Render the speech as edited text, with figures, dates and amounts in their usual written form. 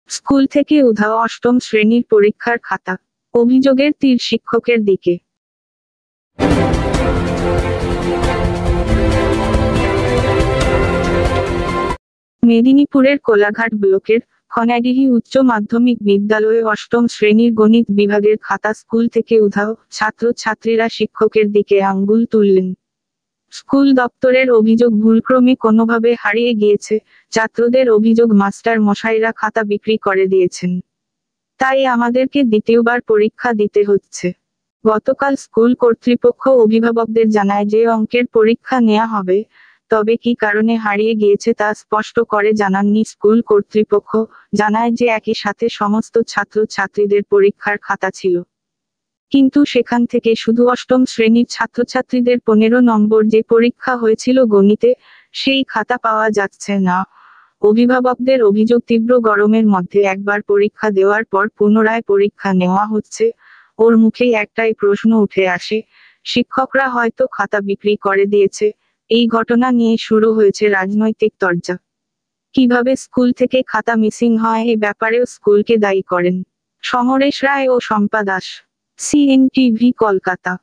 School থেকে উধাও অষ্টম শ্রেণীর পরীক্ষার খাতা, অভিযোগের তীর শিক্ষকের দিকে। মেদিনীপুরের কোলাঘাট ব্লকের খনাডিহি উচ্চ মাধ্যমিক বিদ্যালয়ে অষ্টম শ্রেণীর গণিত বিভাগের খাতা স্কুল থেকে উধাও, ছাত্রছাত্রীরা শিক্ষকের দিকে আঙ্গুল তুললেন। স্কুল দপ্তরের অভিযোগ ভুলক্রমে কোনোভাবে হারিয়ে গিয়েছে। ছাত্রদের অভিযোগ মাস্টার মশাইরা খাতা বিক্রি করে দিয়েছেন, তাই আমাদেরকে দ্বিতীয়বার পরীক্ষা দিতে হচ্ছে। গতকাল স্কুল কর্তৃপক্ষ অভিভাবকদের জানায় যে অঙ্কের পরীক্ষা নেওয়া হবে, তবে কী কারণে হারিয়ে গিয়েছে তা স্পষ্ট করে জানাননি স্কুল কর্তৃপক্ষ। জানায় যে একই সাথে সমস্ত ছাত্রছাত্রীদের পরীক্ষার খাতা ছিল, কিন্তু সেখান থেকে শুধু অষ্টম শ্রেণীর ছাত্রছাত্রীদের 15 নম্বর যে পরীক্ষা হয়েছিল গণিতে, সেই খাতা পাওয়া যাচ্ছে না। অভিভাবকদের অভিযোগ তীব্র গরমের মধ্যে একবার পরীক্ষা দেওয়ার পর পুনরায় পরীক্ষা নেওয়া হচ্ছে। ওর মুখেই একটাই প্রশ্ন উঠে আসে, শিক্ষকরা হয়তো খাতা বিক্রি করে দিয়েছে। এই ঘটনা নিয়ে শুরু হয়েছে রাজনৈতিক তরজা। কিভাবে স্কুল থেকে খাতা মিসিং হয় এ ব্যাপারেও স্কুলকে দায়ী করেন সমরেশ রায় ও শম্পা দাস। CNTV কলকাতা।